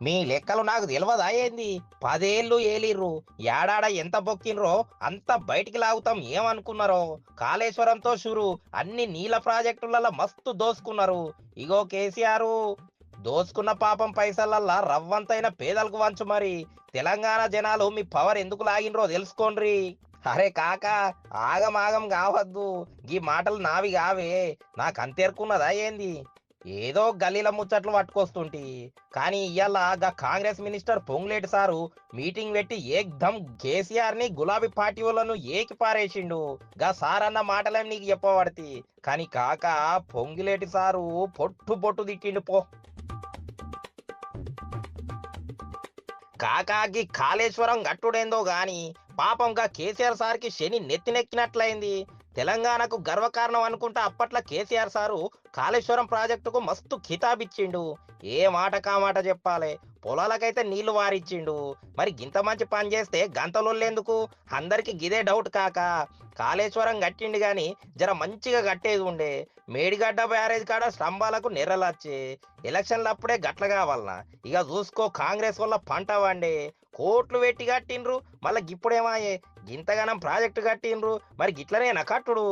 మీ లెక్కలు నాకు తెలియదా ఏంది? 10 ఏళ్ళు ఏలిర్రు. ఏడాడ ఎంత బొక్కినరో అంత బయటికి లాగుతాం ఏమనుకున్నారో? కాళేశ్వరంతో షురు అన్ని నీళ్ళ ప్రాజెక్టులలో మస్తు దోసుకున్నారు. ఇగో కేసీఆర్ దోసుకున్న పాపం పైసలల్లా రవ్వంతైన పేదలకు వంచు మరి. తెలంగాణ జనాలు మీ పవర్ ఎందుకు లాగినరో తెలుసుకోండ్రి. అరే కాక, ఆగమాగం కావద్దు. ఈ మాటలు నావి కావే. నాకు అంతేరుకున్నదా ఏంది? ఏదో గల్లీల ముచ్చట్లు పట్టుకొస్తుంటి. కానీ ఇయ్యాల గా Congress minister Ponguleti sir meeting పెట్టి ఏక్దం కేసీఆర్ ని గులాబీ పార్టీ వాళ్ళను ఏకి పారేసిండు. గా సార్ అన్న మాటలేం నీకు చెప్పబడతి. కానీ కాక, పొంగులేటి సారు పొట్టు పొట్టు తిట్టిండు పో. కాకాకి కాళేశ్వరం గట్టుడేందో గాని పాపంగా కేసీఆర్ సార్కి శని నెత్తినెక్కినట్లయింది. తెలంగాణకు గర్వకారణం అనుకుంటా అప్పట్లో కేసీఆర్ సారు కాళేశ్వరం ప్రాజెక్టుకు మస్తు కితాబిచ్చిండు. ఏ మాట కామాట చెప్పాలి. పొలాలకైతే నీళ్లు వారిచ్చిండు. మరి గింత మంచి పని చేస్తే గంతలొల్లేందుకు? అందరికి గిదే డౌట్ కాక. కాళేశ్వరం కట్టిండు గాని జర మంచిగా కట్టేది ఉండే. మేడిగడ్డ బ్యారేజ్ కాడ స్తంభాలకు నెర్రలచ్చే. ఎలక్షన్లు అప్పుడే గట్ల కావాలనా? ఇక చూసుకో కాంగ్రెస్ వల్ల పంట వండే. కోట్లు పెట్టి కట్టిండ్రు, మళ్ళా గిప్పుడేమాయే గింతగానం ప్రాజెక్టు కట్టిండ్రు. మరి గిట్లనేనా కట్టుడు?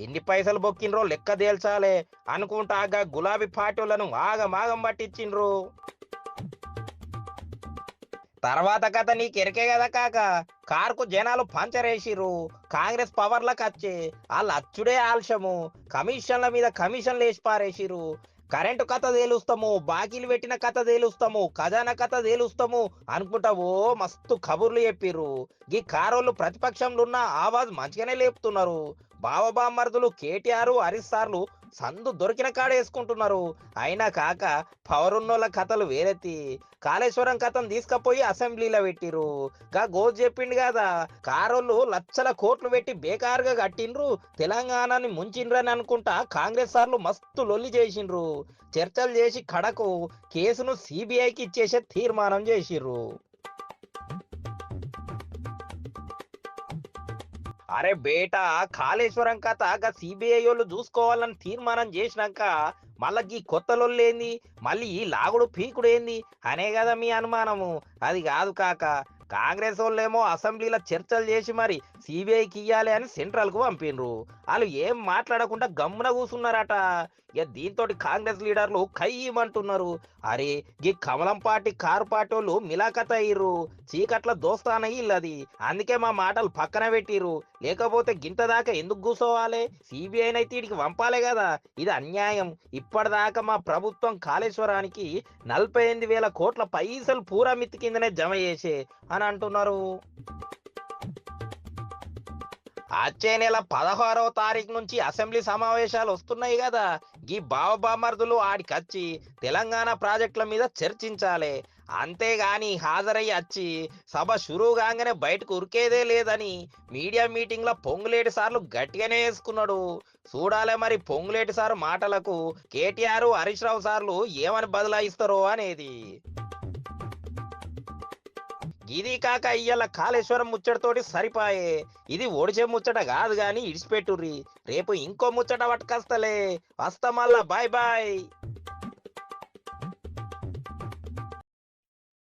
ఎన్ని పైసలు బొక్కిండ్రో లెక్క తేల్చాలే అనుకుంటా గులాబీ పార్టీలను ఆగమాగం పట్టించిండ్రు. తర్వాత కథ నీకెరికే కదా కాక. కార్కు జనాలు పంచర్ వేసిర్రు. కాంగ్రెస్ పవర్లకు వచ్చే వాళ్ళు అచ్చుడే ఆలస్యము. కమిషన్ల మీద కమిషన్లు వేసి పారేసిర్రు. కరెంటు కథ తేలుస్తాము, బాకీలు పెట్టిన కథ తేలుస్తాము, ఖజానా కథ తేలుస్తాము అనుకుంటావో మస్తు కబుర్లు చెప్పిర్రు. ఈ కారోళ్ళు ప్రతిపక్షంలో ఉన్న ఆవాజ్ మంచిగానే లేపుతున్నారు. బావబామర్దులు కేటీఆర్ హరీష్ సార్లు సందు దొరికిన కాడ వేసుకుంటున్నారు. అయినా కాక పవరున్నోళ్ళ కథలు వేరెత్తి కాళేశ్వరం కథను తీసుకపోయి అసెంబ్లీలో పెట్టిర్రు. గా గోజ్ చెప్పిండు కదా, కారోళ్ళు లక్షల కోట్లు పెట్టి బేకారుగా కట్టిండ్రు, తెలంగాణని ముంచిండ్రని అనుకుంటా కాంగ్రెస్ సార్లు మస్తు లొల్లి చేసిండ్రు. చర్చలు చేసి కడకు కేసును సిబిఐకి ఇచ్చేసే తీర్మానం చేసిర్రు. అరే బేటా, కాళేశ్వరం కథ గా సిబిఐ వాళ్ళు చూసుకోవాలని తీర్మానం చేసినాక మళ్ళీ ఈ కొత్తలొల్లేంది, మళ్ళీ ఈ లాగుడు పీకుడు ఏంది అనే కదా మీ అనుమానము. అది కాదు కాక, కాంగ్రెస్ వాళ్ళేమో అసెంబ్లీలో చర్చలు చేసి మరి సిబిఐకి ఇయ్యాలి అని సెంట్రల్ కు పంపిండ్రు. వాళ్ళు ఏం మాట్లాడకుండా గమ్మున కూసున్నారట. ఇక దీంతో కాంగ్రెస్ లీడర్లు కయ్యమంటున్నారు. అరే, ఈ కమలం పార్టీ కారు పార్టీ వాళ్ళు మిలాఖత్ అయ్యిర్రు, చీకట్ల దోస్తాన ఇల్లది, అందుకే మా మాటలు పక్కన పెట్టిర్రు. లేకపోతే గింత దాకా ఎందుకు కూసోవాలి? సిబిఐనైతే వీడికి పంపాలే కదా. ఇది అన్యాయం. ఇప్పటిదాకా మా ప్రభుత్వం కాళేశ్వరానికి 48,000 కోట్ల పైసలు పూరా మిత్తి కిందనే జమ చేసే అని అంటున్నారు. వచ్చే నెల 16వ తారీఖు నుంచి అసెంబ్లీ సమావేశాలు వస్తున్నాయి కదా. ఈ బావబామర్దులు ఆడికచ్చి తెలంగాణ ప్రాజెక్టుల మీద చర్చించాలి. అంతేగాని హాజరయ్యి వచ్చి సభ షురూ కాగానే బయటకు ఉరికేదే లేదని మీడియా మీటింగ్ లో పొంగులేటి సార్లు గట్టిగానే వేసుకున్నాడు. చూడాలే మరి పొంగులేటి సారు మాటలకు కేటీఆర్ హరీష్ రావు సార్లు ఏమని బదలాయిస్తారో అనేది. ఇది కాక ఇయ్యాల కాళేశ్వరం ముచ్చటతోటి సరిపాయే. ఇది ఒడిచే ముచ్చట కాదు గాని ఇడిచిపెట్టుర్రి. రేపు ఇంకో ముచ్చట పట్టుకొస్తలే. వస్తా మళ్ళా. Bye bye.